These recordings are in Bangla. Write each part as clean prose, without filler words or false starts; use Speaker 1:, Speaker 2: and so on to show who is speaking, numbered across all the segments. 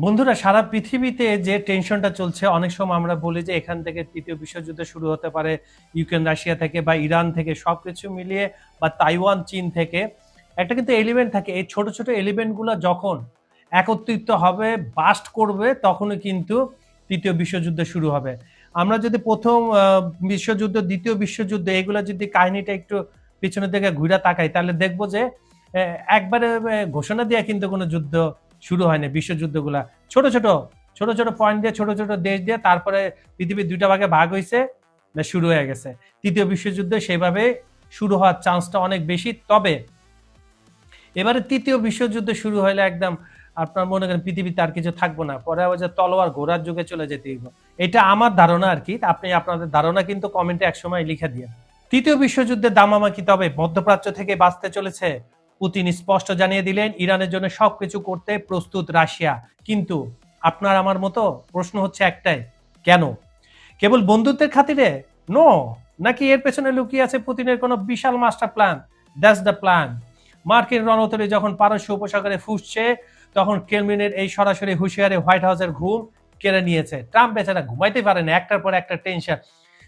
Speaker 1: বন্ধুরা, সারা পৃথিবীতে যে টেনশনটা চলছে, অনেক সময় আমরা বলি যে এখান থেকে তৃতীয় বিশ্বযুদ্ধ শুরু হতে পারে, ইউক্রেন রাশিয়া থেকে বা ইরান থেকে, সবকিছু মিলিয়ে, বা তাইওয়ান চীন থেকে। একটা কিন্তু এলিমেন্ট থাকে, এই ছোট ছোট এলিমেন্টগুলো যখন একত্রিত হবে, বাস্ট করবে, তখনই কিন্তু তৃতীয় বিশ্বযুদ্ধ শুরু হবে। আমরা যদি প্রথম বিশ্বযুদ্ধ, দ্বিতীয় বিশ্বযুদ্ধ, এগুলো যদি কাহিনীটা একটু পিছনের দিকে ঘুরে তাকাই, তাহলে দেখবো যে একবারে ঘোষণা দেওয়া কিন্তু কোনো যুদ্ধ শুরু হয়নি। বিশ্বযুদ্ধগুলা ছোট ছোট ছোট ছোট পয়েন্ট দিয়ে, ছোট ছোট দেশ দিয়ে, তারপরে পৃথিবীর দুইটা ভাগে ভাগ হয়েছে, শুরু হয়ে গেছে। তৃতীয় বিশ্বযুদ্ধ সেভাবে শুরু হওয়ার চান্সটা অনেক বেশি। তবে এবারে তৃতীয় বিশ্বযুদ্ধ শুরু হলে একদম আপনার মনে করেন পৃথিবীতে আর কিছু থাকবো না, পরে আবার যে তলোয়ার ঘোড়ার যুগে চলে যেতে হইব। এটা আমার ধারণা আর কি। আপনি আপনাদের ধারণা কিন্তু কমেন্টে একসময় লিখে দিয়ে। তৃতীয় বিশ্বযুদ্ধের দামামা কি তবে মধ্যপ্রাচ্য থেকে বাঁচতে চলেছে? পুতিন স্পষ্ট জানিয়ে দিলেন ইরানের জন্য সবকিছু করতে প্রস্তুত রাশিয়া। কিন্তু আপনার আমার মতো প্রশ্ন হচ্ছে একটাই, কেন? কেবল বন্ধুত্বের খাতিরে? নো। নাকি এর পেছনে লুকিয়ে আছে পুতিনের কোনো বিশাল master plan? That's the plan. মার্কিন রণতরী যখন পারস্য উপসাগরে ফুসছে, তখন ক্রেমলিনের এই সরাসরি হুঁশিয়ারি হোয়াইট হাউসের ঘুম কেড়ে নিয়েছে। ট্রাম্প বেচারা ঘুমাইতে পারে না, একটার পর একটা টেনশন।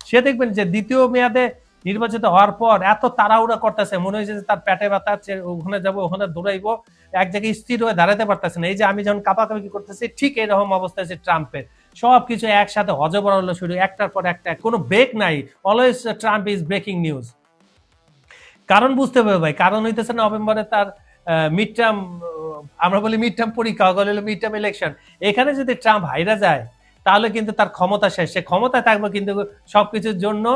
Speaker 1: সে দেখবেন যে দ্বিতীয় মেয়াদে নির্বাচিত হওয়ার পর এত তাড়াহুড়া করতেছে, মনে হয়েছে যে তার পেটে ব্যথা, ওখানে যাবো, ওখানে দৌড়াইবো, এক জায়গায় স্থির হয়ে দাঁড়াতে পারতেছে না। এই যে আমি যখন কাপাকাপি করতেছি, ঠিক এরকম অবস্থা আছে ট্রাম্পের। সবকিছু একসাথে হজবরল শুরু, একটার পর একটা, কোনো ব্রেক নাই। Always Trump is breaking news. কারণ বুঝতে হবে ভাই, কারণ হইতেছে নভেম্বরে তার মিড টার্ম, আমরা বলি মিড টার্ম পরীক্ষা, হলো মিড টার্ম ইলেকশন। এখানে যদি ট্রাম্প হাইরা যায়, তাহলে কিন্তু তার ক্ষমতা শেষ। সে ক্ষমতায় থাকবে কিন্তু সবকিছুর জন্য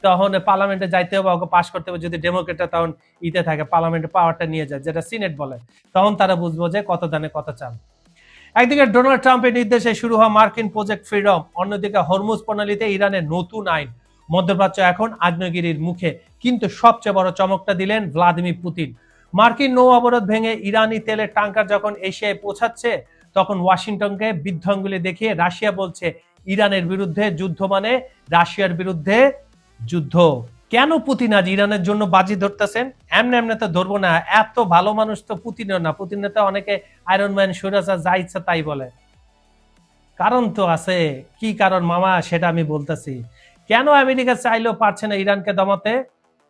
Speaker 1: তখন পার্লামেন্টে যাইতে হবে, ওকে পাশ করতে হবে। যদি ডেমোক্রেটরা তখন ইতে থাকে, পার্লামেন্টে পাওয়ারটা নিয়ে যায়, যেটা সিনেট বলে, তখন তারা বুঝবো যে কত দানে কত চাল। একদিকে ডোনাল্ড ট্রাম্পের নির্দেশে শুরু হওয়া মার্কিন প্রজেক্ট ফ্রিডম, অন্যদিকে হরমুজ প্রণালীতে ইরানের নতুন আইন। মধ্যপ্রাচ্য এখন আগ্নেয়গিরির মুখে। কিন্তু সবচেয়ে বড় চমকটা দিলেন ভ্লাদিমির পুতিন। মার্কিন নৌ অবরোধ ভেঙে ইরানি তেলের ট্যাঙ্কার যখন এশিয়ায় পৌঁছাচ্ছে, তখন ওয়াশিংটনকে বিধ্বঙ্গুলি দেখিয়ে রাশিয়া বলছে ইরানের বিরুদ্ধে যুদ্ধ মানে রাশিয়ার বিরুদ্ধে যুদ্ধ। কেন পুতিন আজ ইরানের জন্য বাজি ধরতেছেন? এমনি এমনি তো ধরবো না, এত ভালো মানুষ তো পুতিনও না। পুতিনের তো অনেকে আয়রন ম্যান, সুরাজা, যা ইচ্ছা তাই বলে। কারণ তো আছে। কি কারণ মামা, সেটা আমি বলতেছি। কেন আমেরিকা চাইলেও পারছে না ইরানকে দমাতে?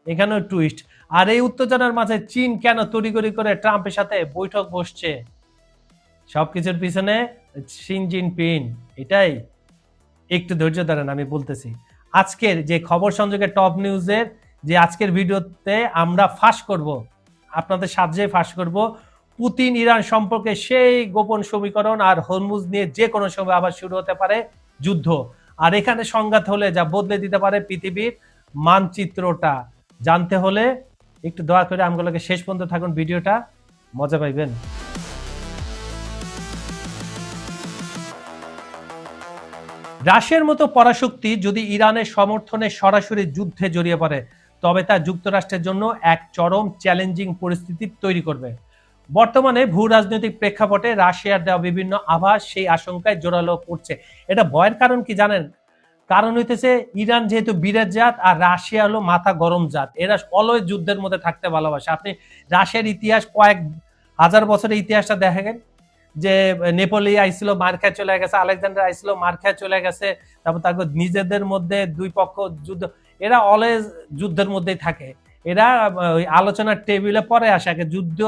Speaker 1: এখানেও টুইস্ট। আর এই উত্তেজনার মাঝে চীন কেন তড়িঘড়ি করে ট্রাম্পের সাথে বৈঠক বসছে? সবকিছুর পিছনে শি জিনপিং। এটাই। একটু ধৈর্য ধরেন, আমি বলতেছি। আজকের যে খবর সংযোগের টপ নিউজের যে আজকের ভিডিওতে আমরা ফাঁস করব, আপনাদের সাহায্যে ফাঁস করব পুতিন ইরান সম্পর্কে সেই গোপন সমীকরণ, আর হরমুজ নিয়ে যে কোনো সময় আবার শুরু হতে পারে যুদ্ধ। আর এখানে সংঘাত হলে যা বদলে দিতে পারে পৃথিবীর মানচিত্রটা। জানতে হলে একটু দয়া করে আমগুলোকে শেষ পর্যন্ত থাকুন, ভিডিওটা মজা পাইবেন। রাশিয়ার মতো পরাশক্তি যদি ইরানের সমর্থনে সরাসরি যুদ্ধে জড়িয়ে পড়ে, তবে তা যুক্তরাষ্ট্রের জন্য এক চরম চ্যালেঞ্জিং পরিস্থিতি তৈরি করবে। বর্তমানে ভূ রাজনৈতিক প্রেক্ষাপটে রাশিয়ার দেওয়া বিভিন্ন আভাস সেই আশঙ্কায় জোরালো পড়ছে। এটা ভয়ের কারণ কি জানেন? কারণ হইতেছে ইরান যেহেতু বীরের জাত, আর রাশিয়া হলো মাথা গরম জাত। এরা অলওয়েজ যুদ্ধের মধ্যে থাকতে ভালোবাসে। আপনি রাশিয়ার ইতিহাস, কয়েক হাজার বছরের ইতিহাসটা দেখেন, যে নেপোলি আইছিল, মার খেয়ে চলে গেছে, আলেকজান্ডার আইছিল, মার খেয়ে চলে গেছে, তারপর নিজেদের মধ্যে দুই পক্ষ যুদ্ধ। এরা অলওয়েজ যুদ্ধের মধ্যেই থাকে। এরা ওই আলোচনার টেবিলে পরে আসে, আগে যুদ্ধ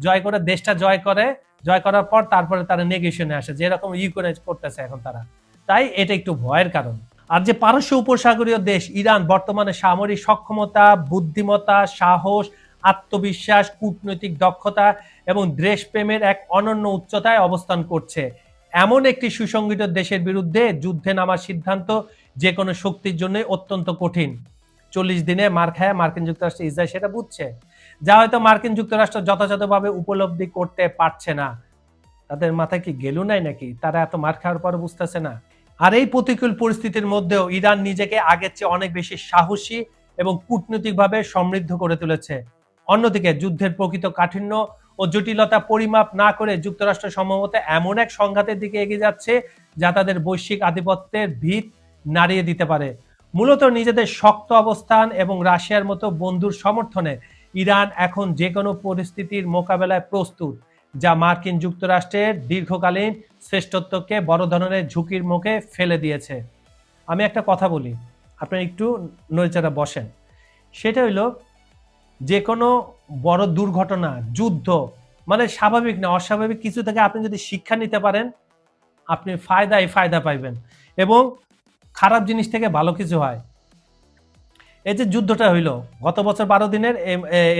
Speaker 1: জয় করে, দেশটা জয় করে, জয় করার পর তারপরে তারা নেগোশিয়েশনে আসে, যেরকম ইউক্রেন করতেছে এখন তারা। তাই এটা একটু ভয়ের কারণ। আর যে পারস্য উপসাগরীয় দেশ ইরান বর্তমানে সামরিক সক্ষমতা, বুদ্ধিমত্তা, সাহস, আত্মবিশ্বাস, কূটনৈতিক দক্ষতা এবং দেশপ্রেমের এক অনন্য উচ্চতায় অবস্থান করছে। এমন একটি সুসংগঠিত দেশের বিরুদ্ধে যুদ্ধে নামার সিদ্ধান্ত যে কোনো শক্তির জন্য অত্যন্ত কঠিন। 40 দিনে মার খায় মার্কিন যুক্তরাষ্ট্র ইসরায়েল, সেটা বুঝছে, যা হয়তো মার্কিন যুক্তরাষ্ট্র যথাযথভাবে উপলব্ধি করতে পারছে না। তাদের মাথায় কি গেলু নাই নাকি? তারা এত মার খাওয়ার পর বুঝতেছে না? আর এই প্রতিকূল পরিস্থিতির মধ্যেও ইরান নিজেকে আগের চেয়ে অনেক বেশি সাহসী এবং কূটনৈতিকভাবে সমৃদ্ধ করে তুলেছে। অন্যদিকে যুদ্ধের প্রকৃত কাঠিন্য ও জটিলতা পরিমাপ না করে যুক্তরাষ্ট্র সম্ভবত এমন এক সংঘাতের দিকে এগিয়ে যাচ্ছে যা তাদের বৈশ্বিক আধিপত্যের ভিত নাড়িয়ে দিতে পারে। মূলত নিজেদের শক্ত অবস্থান এবং রাশিয়ার মতো বন্ধুর সমর্থনে ইরান এখন যে কোনো পরিস্থিতির মোকাবেলায় প্রস্তুত। যা মার্কিন যুক্তরাষ্ট্রের দীর্ঘকালীন শ্রেষ্ঠত্বকে বড় ধরনের ঝুঁকির মুখে ফেলে দিয়েছে। আমি একটা কথা বলি, আপনি একটু নড়েচড়ে বসেন। সেটা হইল, যে কোনো বড় দুর্ঘটনা, যুদ্ধ, মানে স্বাভাবিক না অস্বাভাবিক কিছু থেকে আপনি যদি শিক্ষা নিতে পারেন, আপনি ফায়দা পাইবেন এবং খারাপ জিনিস থেকে ভালো কিছু হয়। এই যে যুদ্ধটা হইলো গত বছর 12 দিনের,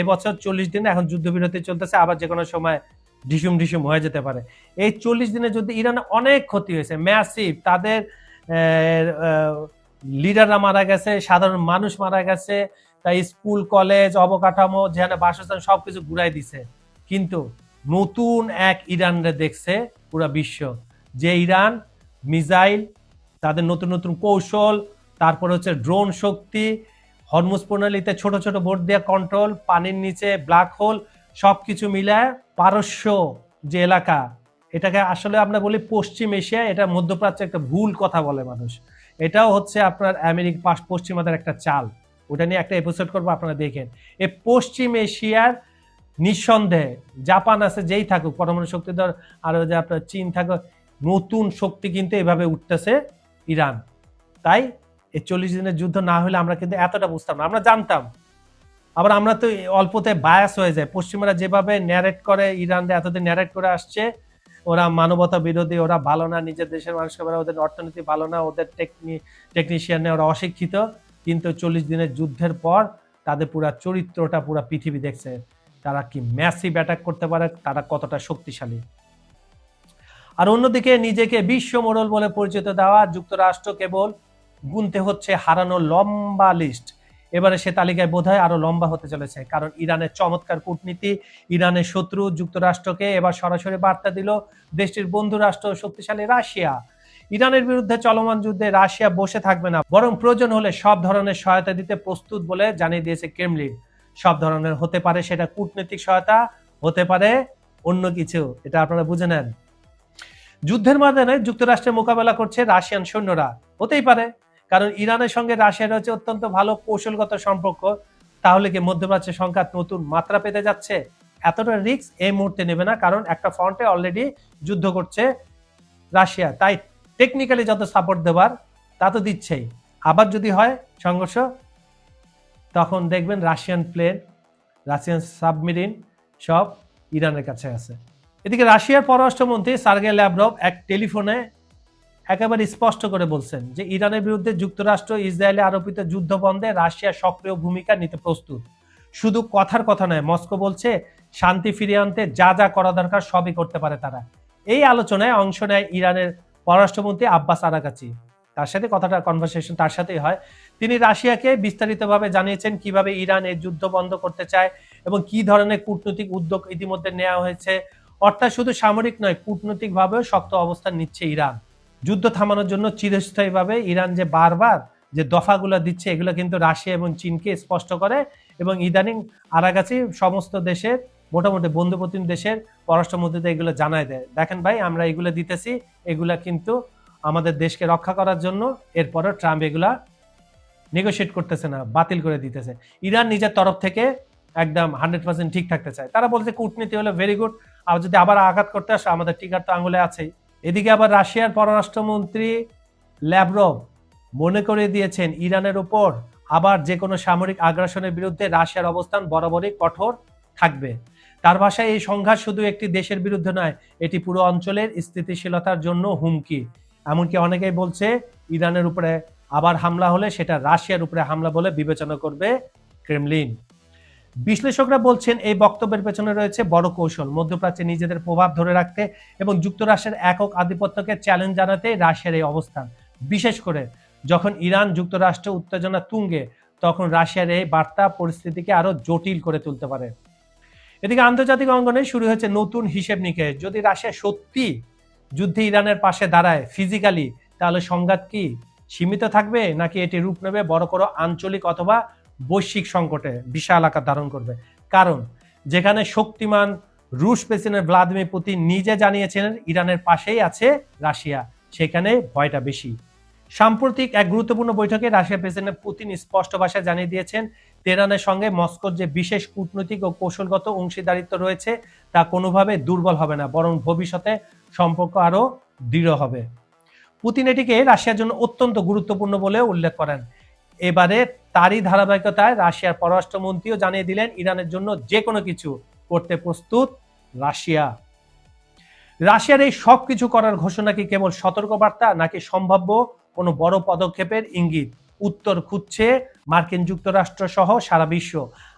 Speaker 1: এবছর 40 দিনে, এখন যুদ্ধবিরতি চলতেছে, আবার যে কোনো সময় ঢিসুম হয়ে যেতে পারে। এই 40 দিনের যুদ্ধে ইরানে অনেক ক্ষতি হয়েছে, ম্যাসিভ। তাদের লিডাররা মারা গেছে, সাধারণ মানুষ মারা গেছে, তাই স্কুল কলেজ অবকাঠামো যেখানে বাসস্থান সবকিছু ঘুরাই দিছে। কিন্তু নতুন এক ইরানরে দেখছে পুরা বিশ্ব, যে ইরান মিসাইল, তাদের নতুন নতুন কৌশল, তারপর হচ্ছে ড্রোন শক্তি, হরমুজ প্রণালীতে ছোট ছোট বোট দিয়ে কন্ট্রোল, পানির নিচে ব্ল্যাক হোল, সবকিছু মিলায় পারস্য যে এলাকা, এটাকে আসলে আমরা বলি পশ্চিম এশিয়া, এটা মধ্যপ্রাচ্যে একটা ভুল কথা বলে মানুষ। এটাও হচ্ছে আপনার আমেরিকা পশ্চিমাদের একটা চাল, ওটা নিয়ে একটা এপিসোড করবো, আপনারা দেখেন। এই পশ্চিম এশিয়ার নিঃসন্দেহে জাপান আছে, যেই থাকুক পরমাণু শক্তিধর, আর যে আপনার চীন থাকুক, নতুন শক্তি কিন্তু এভাবে উঠতেছে ইরান। তাই এই 40 দিনের যুদ্ধ না হলে আমরা কিন্তু এতটা বুঝতাম না, আমরা জানতাম। আবার আমরা তো অল্পতে বায়াস হয়ে যায়, পশ্চিমারা যেভাবে ন্যারেট করে, ইরানরা এতদিন ন্যারেট করে আসছে, ওরা মানবতা বিরোধী, ওরা ভালো না, নিজের দেশের মানুষকে, ওদের অর্থনীতি ভালো না, ওদের টেকনিশিয়ানে ওরা অশিক্ষিত। কিন্তু 40 দিনের যুদ্ধের পর তাদের পুরা চরিত্রটা পুরা পৃথিবী দেখছে, তারা কি ম্যাসিভ অ্যাটাক করতে পারে, তারা কতটা শক্তিশালী। আর অন্যদিকে নিজেকে বিশ্ব মোড়ল বলে পরিচিত দেওয়া যুক্তরাষ্ট্র কেবল গুনতে হচ্ছে হারানো লম্বা লিস্ট। এবারে সে তালিকায় বোধহয় আরো লম্বা হতে চলেছে, কারণ ইরানের চমৎকার কূটনীতি ইরানের শত্রু যুক্তরাষ্ট্রকে এবার সরাসরি বার্তা দিল দেশটির বন্ধু রাষ্ট্র শক্তিশালী রাশিয়া। ইরানের বিরুদ্ধে চলমান যুদ্ধে রাশিয়া বসে থাকবে না, বরং প্রয়োজন হলে সব ধরনের সহায়তা দিতে প্রস্তুত বলে জানিয়ে দিয়েছে ক্রেমলিন। সব ধরনের হতে পারে সেটা কূটনৈতিক সহায়তা, হতে পারে অন্য কিছু, এটা আপনারা বুঝে নেন। যুদ্ধের ময়দানে যুক্তরাষ্ট্রের মোকাবেলা করছে রাশিয়ান সৈন্যরা, হতেই পারে, কারণ ইরানের সঙ্গে রাশিয়ার হচ্ছে অত্যন্ত ভালো কৌশলগত সম্পর্ক। তাহলে কি মধ্যপ্রাচ্যের সংঘাত নতুন মাত্রা পেতে যাচ্ছে? এতটা রিস্ক এই মুহূর্তে নেবে না, কারণ একটা ফ্রন্টে অলরেডি যুদ্ধ করছে রাশিয়া, তাই টেকনিক্যালি যত সাপোর্ট দেবার তা তো দিচ্ছেই। আবার যদি হয় সংঘর্ষ, তখন দেখবেন রাশিয়ান প্লেন, রাশিয়ান সাবমেরিন সব ইরানের কাছে আছে। এদিকে রাশিয়ার পররাষ্ট্রমন্ত্রী সার্গেই ল্যাভরভ এক টেলিফোনে একেবারে স্পষ্ট করে বলছেন যে ইরানের বিরুদ্ধে যুক্তরাষ্ট্র ইসরায়েলে আরোপিত যুদ্ধ বন্ধে রাশিয়া সক্রিয় ভূমিকা নিতে প্রস্তুত। শুধু কথার কথা নয়, মস্কো বলছে শান্তি ফিরিয়ে আনতে যা যা করা দরকার সবই করতে পারে তারা। এই আলোচনায় অংশ নেয় ইরানের পররাষ্ট্রমন্ত্রী আব্বাস আরাগাচি, তার সাথে কথাটা কনভারসেশন তার সাথেই হয়। তিনি রাশিয়াকে বিস্তারিতভাবে জানিয়েছেন কিভাবে ইরান এই যুদ্ধ বন্ধ করতে চায় এবং কি ধরনের কূটনৈতিক উদ্যোগ ইতিমধ্যে নেওয়া হয়েছে। অর্থাৎ শুধু সামরিক নয়, কূটনৈতিকভাবেও শক্ত অবস্থান নিচ্ছে ইরান। যুদ্ধ থামানোর জন্য চিরস্থায়ীভাবে ইরান যে বারবার যে দফাগুলো দিচ্ছে, এগুলো কিন্তু রাশিয়া এবং চীনকে স্পষ্ট করে, এবং ইদানিং আরাগাচি সমস্ত দেশের, মোটামুটি বন্ধু প্রতিম দেশের পররাষ্ট্রমন্ত্রীদের এগুলো জানায় দেয়, দেখেন ভাই আমরা এগুলো দিতেছি, এগুলা কিন্তু আমাদের দেশকে রক্ষা করার জন্য। এরপরও ট্রাম্প এগুলা নেগোশিয়েট করতেছে না, বাতিল করে দিতেছে। ইরান নিজের তরফ থেকে একদম 100% ঠিক থাকতে চায়। তারা বলছে কূটনীতি হলো ভেরি গুড, আর যদি আবার আঘাত করতে আসে আমাদের টিকার তো আঙুলে আছেই। এদিকে আবার রাশিয়ার পররাষ্ট্রমন্ত্রী ল্যাভরভ মনে করে দিয়েছেন ইরানের উপর আবার যে কোনো সামরিক আগ্রাসনের বিরুদ্ধে রাশিয়ার অবস্থান বরাবরই কঠোর থাকবে। তার ভাষায় এই সংঘাত শুধু একটি দেশের বিরুদ্ধে নয়, এটি পুরো অঞ্চলের স্থিতিশীলতার জন্য হুমকি। এমনকি অনেকেই বলছে ইরানের উপরে আবার হামলা হলে সেটা রাশিয়ার উপরে হামলা বলে বিবেচনা করবে ক্রেমলিন। বিশ্লেষকরা বলছেন এই বক্তব্যের পেছনে রয়েছে বড় কৌশল, মধ্যপ্রাচ্যে নিজেদের প্রভাব ধরে রাখতে এবং যুক্তরাষ্ট্রের একক আধিপত্যকে চ্যালেঞ্জ জানাতে রাশিয়ার এই অবস্থান। বিশেষ করে যখন ইরান যুক্তরাষ্ট্র উত্তেজনা তুঙ্গে, তখন রাশিয়ার এই বার্তা পরিস্থিতিকে আরো জটিল করে তুলতে পারে। এদিকে আন্তর্জাতিক অঙ্গনে শুরু হয়েছে নতুন হিসেব নিকেশ। যদি রাশিয়া সত্যি যুদ্ধে ইরানের পাশে দাঁড়ায় ফিজিক্যালি, তাহলে সংঘাত কি সীমিত থাকবে, নাকি এটি রূপ নেবে বড় কোনো আঞ্চলিক অথবা বৈশ্বিক সংকটে বিশাল আকার ধারণ করবে? কারণ যেখানে শক্তিমান রুশ প্রেসিডেন্ট ভ্লাদিমির পুতিন নিজে জানিয়েছেন ইরানের পাশেই আছে রাশিয়া, সেখানে ভয়টা বেশি। সাম্প্রতিক এক গুরুত্বপূর্ণ বৈঠকে রাশিয়ার প্রেসিডেন্ট পুতিন স্পষ্ট ভাষায় জানিয়ে দিয়েছেন তেহরানের সঙ্গে মস্কোর যে বিশেষ কূটনৈতিক ও কৌশলগত অংশীদারিত্ব রয়েছে তা কোনোভাবে দুর্বল হবে না, বরং ভবিষ্যতে সম্পর্ক আরও দৃঢ় হবে। পুতিন এটিকে রাশিয়ার জন্য অত্যন্ত গুরুত্বপূর্ণ বলে উল্লেখ করেন। এবারে তারই ধারাবাহিকতায় রাশিয়ার পররাষ্ট্রমন্ত্রীও জানিয়ে দিলেন ইরানের জন্য যে কোনো কিছু করতে প্রস্তুত রাশিয়া। রাশিয়ার এই সব কিছু করার ঘোষণা কি কেবল সতর্কবার্তা নাকি সম্ভাব্য কোনো বড় পদক্ষেপের ইঙ্গিত? উত্তর খুঁজছে মার্কিন যুক্তরাষ্ট্র সহ সারা বিশ্ব,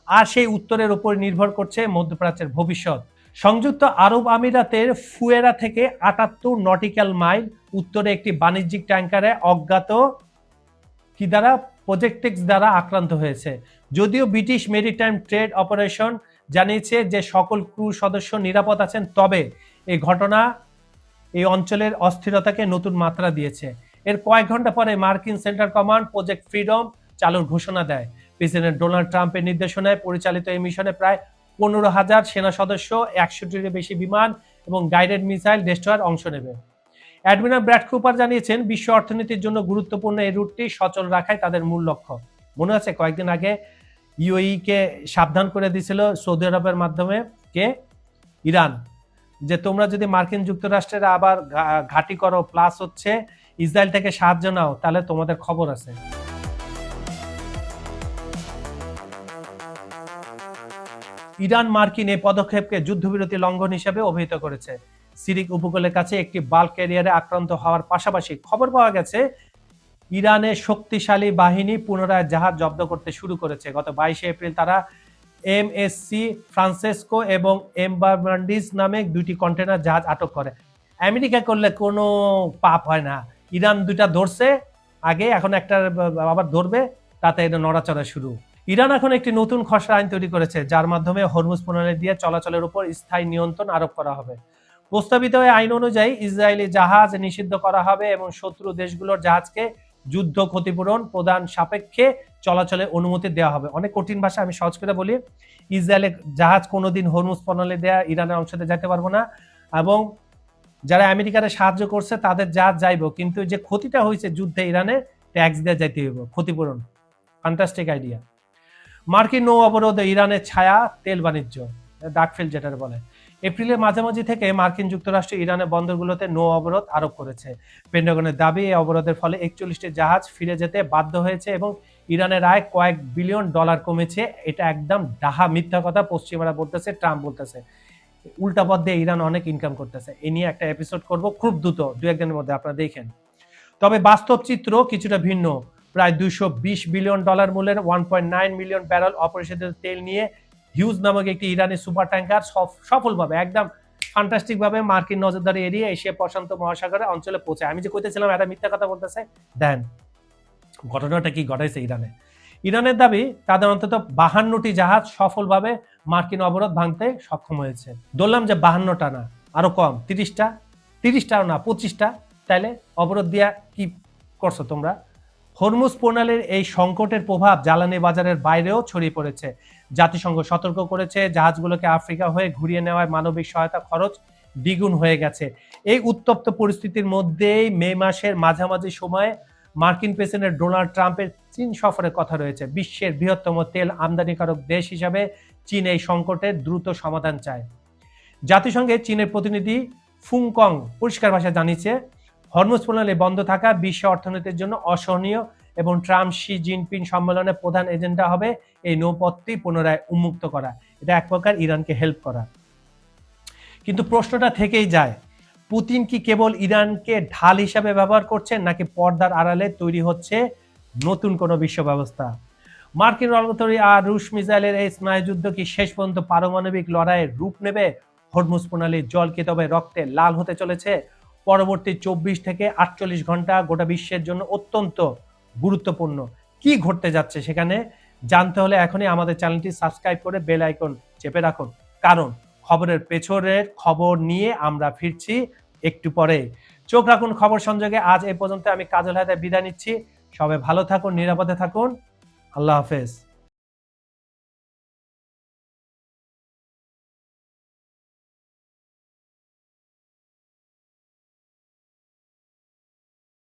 Speaker 1: আর সেই উত্তরের উপর নির্ভর করছে মধ্যপ্রাচ্যের ভবিষ্যৎ। সংযুক্ত আরব আমিরাতের ফুয়েরা থেকে ৭৮ নটিক্যাল মাইল উত্তরে একটি বাণিজ্যিক ট্যাঙ্কারে অজ্ঞাত কি দ্বারা প্রজেক্টেক্স দ্বারা আক্রান্ত হয়েছে। যদিও ব্রিটিশ মেরিটাইম ট্রেড অপারেশন জানিয়েছে যে সকল ক্রু সদস্য নিরাপদ আছেন, তবে এই ঘটনা এই অঞ্চলের অস্থিরতাকে নতুন মাত্রা দিয়েছে। এর কয়েক ঘন্টা পরে মার্কিন সেন্ট্রাল কমান্ড প্রজেক্ট ফ্রিডম চালুর ঘোষণা দেয়। প্রেসিডেন্ট ডোনাল্ড ট্রাম্পের নির্দেশনায় পরিচালিত এই মিশনে প্রায় ১৫,০০০ সেনা সদস্য, ১০০টির বেশি বিমান এবং গাইডেড মিসাইল ডেস্ট্রয়ার অংশ নেবে। অ্যাডমিরাল ব্র্যাড কুপার জানিয়েছেন, বিশ্ব অর্থনীতির জন্য গুরুত্বপূর্ণ এই রুটটি সচল রাখাই তাদের মূল লক্ষ্য। মনে আছে কয়েকদিন আগে ইউএই কে সাবধান করে দিয়েছিল সৌদি আরবের মাধ্যমে কে ইরান, যে তোমরা যদি মার্কিন যুক্তরাষ্ট্রের আবার ঘাঁটি করো প্লাস হচ্ছে ইসরায়েল থেকে সাহায্য নাও, তাহলে তোমাদের খবর আছে। ইরান মার্কিন এই পদক্ষেপকে যুদ্ধবিরতি লঙ্ঘন হিসেবে অভিহিত করেছে। সিরিক উপকূলের কাছে একটি বাল্ক ক্যারিয়ারে আক্রান্ত হওয়ার পাশাপাশি খবর পাওয়া গেছে ইরানের শক্তিশালী বাহিনী পুনরায় জাহাজ জব্দ করতে শুরু করেছে। গত 22শে এপ্রিল তারা এমএসসি ফ্রান্সেসকো এবং এমবার্মান্ডিজ নামে দুইটি কন্টেনার জাহাজ আটক করে। আমেরিকা করলে কোনো পাপ হয় না, ইরান দুইটা ধরছে আগে, এখন একটা আবার ধরবে, তাতে এটা নড়াচড়া শুরু। ইরান এখন একটি নতুন খসড়া আইন তৈরি করেছে, যার মাধ্যমে হরমুজ প্রণালী দিয়ে চলাচলের উপর স্থায়ী নিয়ন্ত্রণ আরোপ করা হবে। প্রস্তাবিত এই আইন অনুযায়ী ইসরায়েলি জাহাজ নিষিদ্ধ করা হবে এবং শত্রু দেশগুলোর জাহাজকে যুদ্ধ ক্ষতিপূরণ প্রদান সাপেক্ষে চলাচলে অনুমতি দেওয়া হবে। অনেক কঠিন ভাষা, আমি সহজ করে বলি। ইসরায়েলের জাহাজ কোনোদিন হরমুজ প্রণালী দেয়া ইরানের অংশতে যেতে পারবো না, এবং যারা আমেরিকার সাহায্য করছে তাদের জাহাজ যাইব, কিন্তু যে ক্ষতিটা হয়েছে যুদ্ধে ইরানে ট্যাক্স দিয়ে যাইতে হইব, ক্ষতিপূরণ। Fantastic idea. মার্কিন নৌ অবরোধ, ইরানের ছায়া তেল বাণিজ্য, ডার্কফিল্ড যেটা বলে। এপ্রিলের মাঝামাঝি থেকে মার্কিন যুক্তরাষ্ট্র ইরানের বন্দরগুলোতে নৌ অবরোধ আরোপ করেছে। পেন্টাগনের দাবি, এই অবরোধের ফলে ৪১টি জাহাজ ফিরে যেতে বাধ্য হয়েছে এবং ইরানের আয় কয়েক বিলিয়ন ডলার কমেছে। এটা একদম ডাহা মিথ্যা কথা, পশ্চিমারা বলতেছে, ট্রাম্প বলতেছে। উল্টা পথ দিয়ে ইরান অনেক ইনকাম করতেছে। এ নিয়ে একটা এপিসোড করব খুব দ্রুত, ২-১ দিনের মধ্যে, আপনারা দেখেন। তবে বাস্তব চিত্র কিছুটা ভিন্ন। প্রায় ২২০ বিলিয়ন ডলার মূল্যের 1.9 মিলিয়ন ব্যারেল অপরিশোধিত তেল নিয়ে হিউজ নামক একটি ইরানি সুপার ট্যাঙ্কার সফলভাবে, একদম ফ্যান্টাস্টিক ভাবে মার্কিন নজরদারি এড়িয়ে এশিয়া প্রশান্ত মহাসাগরের অঞ্চলে পৌঁছায়। আমি যে কইতেছিলাম এটা মিথ্যা কথা বলতেছে, দেন ঘটনাটা কি ঘটাইছে ইরানে। ইরানের দাবি তাদের অন্তত 52টি জাহাজ সফলভাবে মার্কিন অবরোধ ভাঙতে সক্ষম হয়েছে। ধরলাম যে 52টা না, আরো কম, 30টাও না, 25টা। তাইলে অবরোধ দিয়া কি করছো তোমরা? হরমুজ প্রণালীর এই সংকটের প্রভাব জ্বালানি বাজারের বাইরেও ছড়িয়ে পড়েছে। জাতিসংঘ সতর্ক করেছে, জাহাজগুলোকে আফ্রিকা হয়ে ঘুরিয়ে নেওয়ায় মানবিক সহায়তা খরচ দ্বিগুণ হয়ে গেছে। এই উত্তপ্ত পরিস্থিতির মধ্যেই মে মাসের মাঝামাঝি সময়ে মার্কিন প্রেসিডেন্ট ডোনাল্ড ট্রাম্পের চীন সফরের কথা রয়েছে। বিশ্বের বৃহত্তম তেল আমদানিকারক দেশ হিসাবে চীন এই সংকটের দ্রুত সমাধান চায়। জাতিসংঘে চীনের প্রতিনিধি ফুংকং পরিষ্কার ভাষায় জানিয়েছে, হরমুজ প্রণালী বন্ধ থাকা বিশ্ব অর্থনীতির জন্য অসহনীয় এবং ট্রাম্প শি জিনপিং সম্মেলনের প্রধান এজেন্ডা হবে এই নৌপথটি পুনরায় উন্মুক্ত করা। এটা এক প্রকার ইরানকে হেল্প করা। কিন্তু প্রশ্নটা থেকেই যায়, পুতিন কি কেবল ইরানকে ঢাল হিসাবে ব্যবহার করছেন, নাকি পর্দার আড়ালে তৈরি হচ্ছে নতুন কোনো বিশ্ব ব্যবস্থা? মার্কিন রণতরী আর রুশ মিসাইলের এই স্নায়ুযুদ্ধ কি শেষ পর্যন্ত পারমাণবিক লড়াইয়ের রূপ নেবে? হরমুজ প্রণালীর জল কি তবে রক্তে লাল হতে চলেছে? পরবর্তী ২৪ থেকে ৪৮ ঘন্টা গোটা বিশ্বের জন্য অত্যন্ত গুরুত্বপূর্ণ। কি ঘটতে যাচ্ছে সেখানে জানতে হলে এখনই আমাদের চ্যানেলটি সাবস্ক্রাইব করে বেল আইকন চেপে রাখুন, কারণ খবরের পেছনের খবর নিয়ে আমরা ফিরছি একটু পরে। চোখ রাখুন খবর সংযোগে। আজ এই পর্যন্ত। আমি কাজল হায়দার বিদায় নিচ্ছি। সবাই ভালো থাকুন, নিরাপদে থাকুন। আল্লাহ হাফেজ।